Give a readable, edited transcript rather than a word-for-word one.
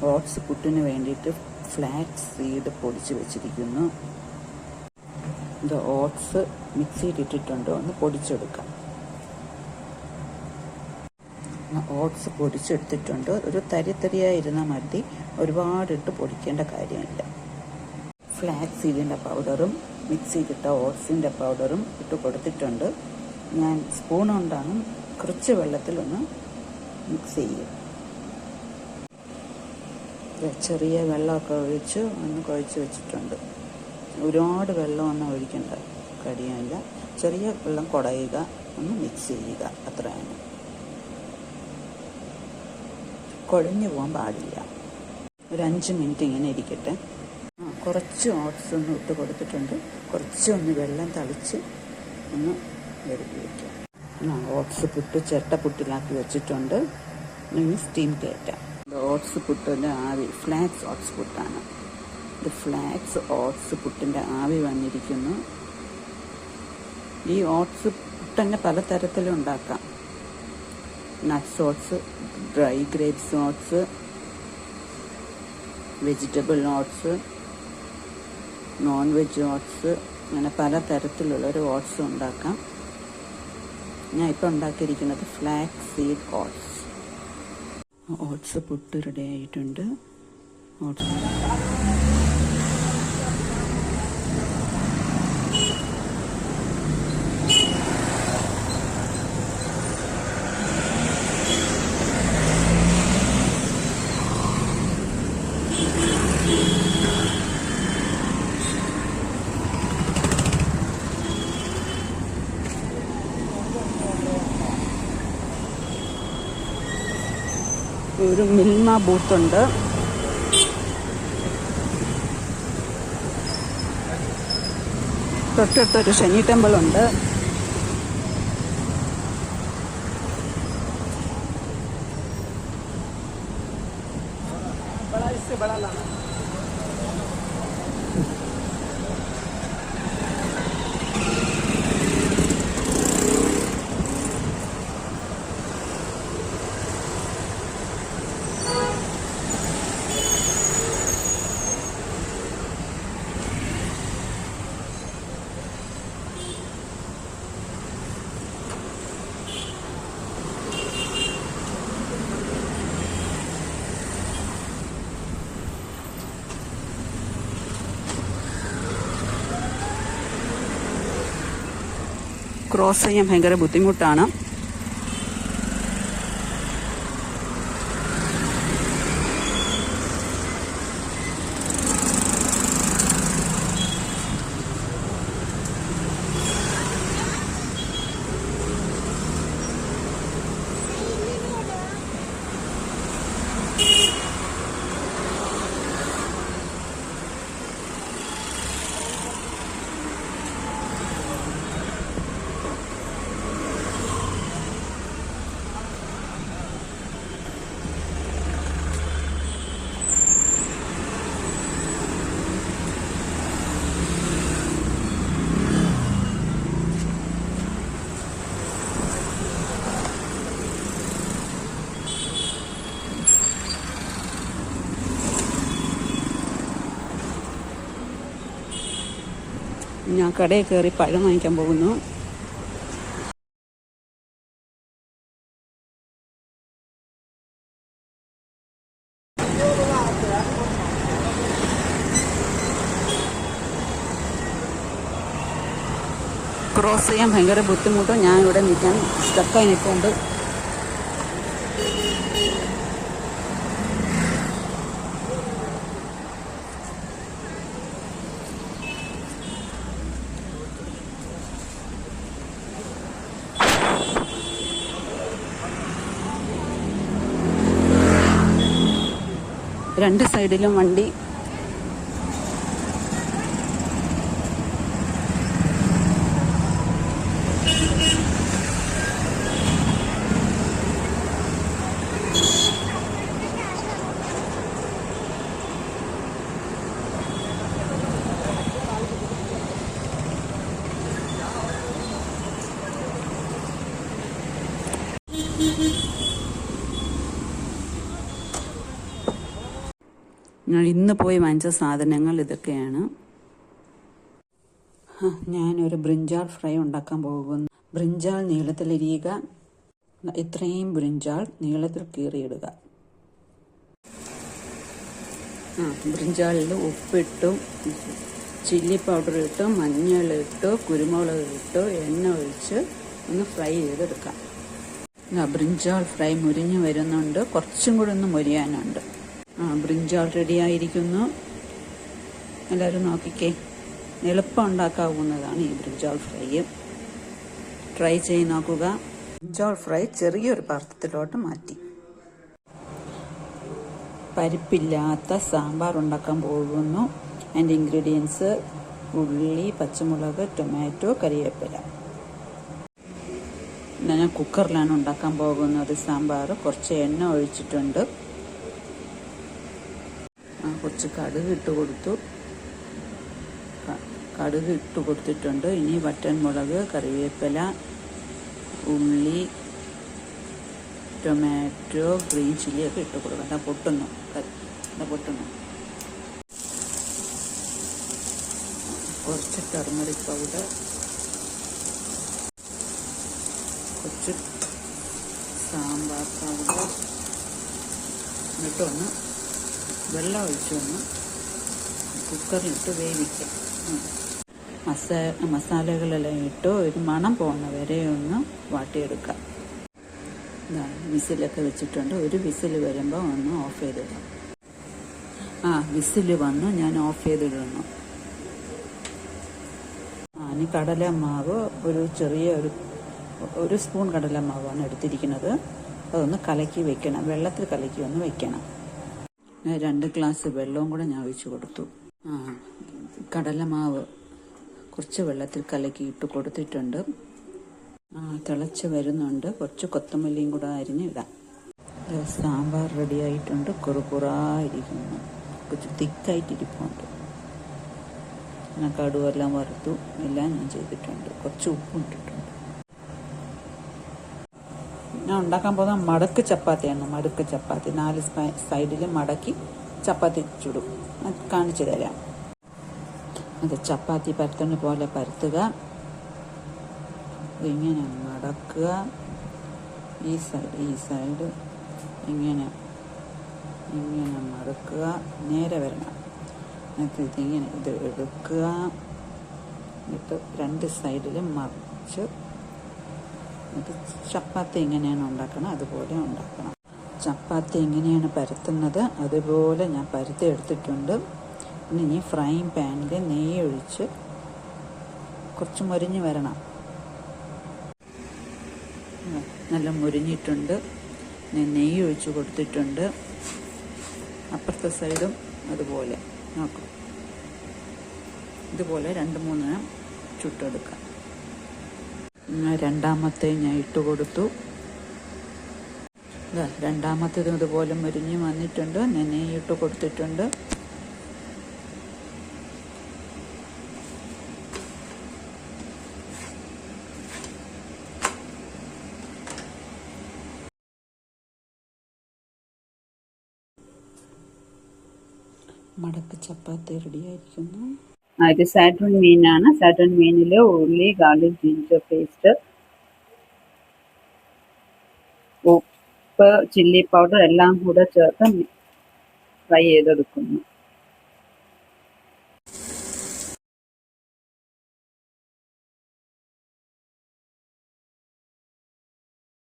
Oats പുട്ടിന് വേണ്ടിയിട്ട് flax seed പൊടിച്ച് വെച്ചിരിക്കുന്നു. ഇത് ഓട്സ് മിക്സിയിലിട്ടിട്ടുണ്ട്, ഒന്ന് പൊടിച്ചെടുക്കാം. ഓട്സ് പൊടിച്ചെടുത്തിട്ടുണ്ട്. ഒരു തരിതരിയായിരുന്നാൽ മതി, ഒരുപാടിട്ട് പൊടിക്കേണ്ട കാര്യമില്ല. ഫ്ലാക്സ് സീഡിൻ്റെ പൗഡറും മിക്സിയിലിട്ട ഓട്സിൻ്റെ പൗഡറും ഇട്ട് കൊടുത്തിട്ടുണ്ട്. ഞാൻ സ്പൂൺ കൊണ്ടാണ് കുറച്ച് വെള്ളത്തിലൊന്ന് മിക്സ് ചെയ്യും. ചെറിയ വെള്ളമൊക്കെ ഒഴിച്ച് ഒന്ന് കുഴച്ച് വെച്ചിട്ടുണ്ട്. ഒരുപാട് വെള്ളമൊന്നും ഒഴിക്കേണ്ട കാര്യമില്ല, ചെറിയ വെള്ളം കുടയുക, ഒന്ന് മിക്സ് ചെയ്യുക, അത്രയാണ്. കുഴഞ്ഞു പോകാൻ പാടില്ല. ഒരു 5 മിനിറ്റ് ഇങ്ങനെ ഇരിക്കട്ടെ. കുറച്ച് ഓട്സ് ഒന്ന് ഇട്ട് കൊടുത്തിട്ടുണ്ട്. കുറച്ചൊന്ന് വെള്ളം തളിച്ച് ഒന്ന് വെറുതെ വയ്ക്കാം. ഓട്സ് പുട്ട് ചിരട്ടപ്പുട്ടിലാക്കി വെച്ചിട്ടുണ്ട്. ഇനി സ്റ്റീം കയറ്റാം. ഓട്സ് പുട്ടിൻ്റെ ആവി, ഫ്ലാക്സ് ഓട്സ് പുട്ടാണ് ഇത്. ഫ്ലാക്സ് ഓട്സ് പുട്ടിൻ്റെ ആവി വന്നിരിക്കുന്നു. ഈ ഓട്സ് പുട്ടന്നെ പല തരത്തിലും ഉണ്ടാക്കാം. Nuts oats, dry grapes oats, vegetable oats, non veg oats, അങ്ങനെ പല തരത്തിലുള്ളൊരു ഓട്സ് ഉണ്ടാക്കാം. ഞാൻ ഇപ്പോൾ ഉണ്ടാക്കിയിരിക്കുന്നത് flax seed oats. Oats puttu ready ആയിട്ടുണ്ട്. ഓട്സ് ഒരു മിൽമ ബൂത്തുണ്ട്. തൊട്ടടുത്തൊരു ശനി ടെമ്പിളുണ്ട്. ക്രോസ് ചെയ്യാൻ ഭയങ്കര ബുദ്ധിമുട്ടാണ്. ഞാൻ കടയിൽ കയറി പഴം വാങ്ങിക്കാൻ പോകുന്നു. ക്രോസ് ചെയ്യാൻ ഭയങ്കര ബുദ്ധിമുട്ടും. ഞാൻ ഇവിടെ നിൽക്കാൻ സ്റ്റക്കായി നിൽക്കുന്നുണ്ട്. രണ്ട് സൈഡിലും വണ്ടി. ഞാൻ ഇന്ന് പോയി വാങ്ങിച്ച സാധനങ്ങൾ ഇതൊക്കെയാണ്. ഞാനൊരു ബ്രിഞ്ചാൾ ഫ്രൈ ഉണ്ടാക്കാൻ പോകുന്നു. ബ്രിഞ്ചാൾ നീളത്തിലരിയുക. ഇത്രയും ബ്രിഞ്ചാൾ നീളത്തിൽ കീറിയിടുക. ബ്രിഞ്ചാളിൽ ഉപ്പിട്ടു, ചില്ലി പൗഡർ ഇട്ടു, മഞ്ഞളിട്ടു, കുരുമുളക് ഇട്ടു, എണ്ണ ഒഴിച്ച് ഒന്ന് ഫ്രൈ ചെയ്തെടുക്കാം. ബ്രിഞ്ചാൾ ഫ്രൈ മുരിഞ്ഞ് വരുന്നുണ്ട്. കുറച്ചും കൂടി ഒന്ന് മുരിയാനുണ്ട്. ബ്രിഞ്ചാൾ റെഡിയായിരിക്കുന്നു. എല്ലാവരും നോക്കിക്കേ. എളുപ്പം ഉണ്ടാക്കാവുന്നതാണ് ഈ ബ്രിഞ്ചാൾ ഫ്രൈ. ട്രൈ ചെയ്ത് നോക്കുക. ബ്രിഞ്ചാൾ ഫ്രൈ ചെറിയൊരു പാത്രത്തിലോട്ട് മാറ്റി. പരിപ്പില്ലാത്ത സാമ്പാർ ഉണ്ടാക്കാൻ പോകുന്നു. അതിൻ്റെ ഇൻഗ്രീഡിയൻസ്: ഉള്ളി, പച്ചമുളക്, ടൊമാറ്റോ, കറിവേപ്പില. ഞാൻ കുക്കറിലാണ് ഉണ്ടാക്കാൻ പോകുന്നത് സാമ്പാർ. കുറച്ച് എണ്ണ ഒഴിച്ചിട്ടുണ്ട്. കുറച്ച് കടുക് ഇട്ട് കൊടുത്തിട്ടുണ്ട്. ഇനി വറ്റൻമുളക്, കറിവേപ്പില, ഉള്ളി, ടൊമാറ്റോ, ഗ്രീൻ ചില്ലിയൊക്കെ ഇട്ട് കൊടുക്കാം. പൊട്ടുന്നു. കുറച്ച് ടർമറിക് പൗഡർ, കുറച്ച് സാമ്പാർ പൗഡർ എന്നിട്ടൊന്ന് വെള്ളം ഒഴിച്ചൊന്ന് കുക്കറിലിട്ട് വേവിക്കാം. മസാലകളെല്ലാം ഇട്ട് ഒരു മണം പോകുന്ന വരെ ഒന്ന് വാട്ടിയെടുക്കാം. വിസിലൊക്കെ വെച്ചിട്ടുണ്ട്. ഒരു വിസിൽ വരുമ്പോൾ ഒന്ന് ഓഫ് ചെയ്തിടാം. വിസിൽ വന്നു. ഞാൻ ഓഫ് ചെയ്തിടുന്നു. ഇനി കടലമാവ് ഒരു സ്പൂൺ കടലമാവാണ് എടുത്തിരിക്കുന്നത്. അതൊന്ന് കലക്കി വെക്കണം. വെള്ളത്തിൽ കലക്കി ഒന്ന് വെക്കണം. 2 ഗ്ലാസ് വെള്ളവും കൂടെ ഞാൻ ഒഴിച്ചു കൊടുത്തു. കടലമാവ് കുറച്ച് വെള്ളത്തിൽ കലക്കി ഇട്ട് കൊടുത്തിട്ടുണ്ട്. തിളച്ച് വരുന്നുണ്ട്. കുറച്ച് കൊത്തമല്ലിയും കൂടെ അരിഞ്ഞ് ഇടാം. സാമ്പാർ റെഡിയായിട്ടുണ്ട്. കുറുകുറായിരിക്കുന്നു. കുറച്ച് തിക്കായിട്ടിരിപ്പുണ്ട്. കടുവെല്ലാം വറുത്തു. എല്ലാം ഞാൻ ചെയ്തിട്ടുണ്ട്. കുറച്ച് ഉപ്പും ഇട്ടിട്ടുണ്ട്. ഞാൻ ഉണ്ടാക്കാൻ പോകുന്ന മടക്ക് ചപ്പാത്തിയാണ്. മടക്ക് ചപ്പാത്തി 4 സൈഡിൽ മടക്കി ചപ്പാത്തി ചുടും. കാണിച്ചു തരാം. അത് ചപ്പാത്തി പരത്തുന്ന പോലെ പരത്തുക. ഇങ്ങനെ മടക്കുക. ഈ സൈഡ് ഇങ്ങനെ മടക്കുക. നേരെ വരണം. എന്നിട്ട് ഇത് എടുക്കുക. എന്നിട്ട് 2 സൈഡിലും മറിച്ച് എന്നിട്ട് ചപ്പാത്തി എങ്ങനെയാണ് ഉണ്ടാക്കണം അതുപോലെ ഉണ്ടാക്കണം. ചപ്പാത്തി എങ്ങനെയാണ് പരത്തുന്നത് അതുപോലെ ഞാൻ പരത്തി എടുത്തിട്ടുണ്ട്. ഇനി ഫ്രൈങ് പാനിൽ നെയ്യ് ഒഴിച്ച് കുറച്ച് മുരിഞ്ഞ് വരണം. നല്ല മുരിഞ്ഞിട്ടുണ്ട്. നെയ്യ് ഒഴിച്ച് കൊടുത്തിട്ടുണ്ട്. അപ്പുറത്തെ സൈഡും അതുപോലെ നോക്കും. ഇതുപോലെ 2-3 ചുട്ടെടുക്കാം. രണ്ടാമത്തെ ഞാൻ ഇട്ട് കൊടുത്തു. രണ്ടാമത്തേതും ഇതുപോലെ മുരിഞ്ഞ് വന്നിട്ടുണ്ട്. ഞാൻ നെയ്യ് ഇട്ട് കൊടുത്തിട്ടുണ്ട്. മടക്ക് ചപ്പാത്തി റെഡിയായിരിക്കുന്നു. ഇത് സാറ്റൺ മീനാണ്. സാറ്റൺ മീനിൽ ഉള്ളി, ഗാർലിക്, ജിഞ്ചർ പേസ്റ്റ്, ഉപ്പ്, ചില്ലി പൗഡർ എല്ലാം കൂടെ ചേർത്ത് ഫ്രൈ ചെയ്തെടുക്കുന്നു.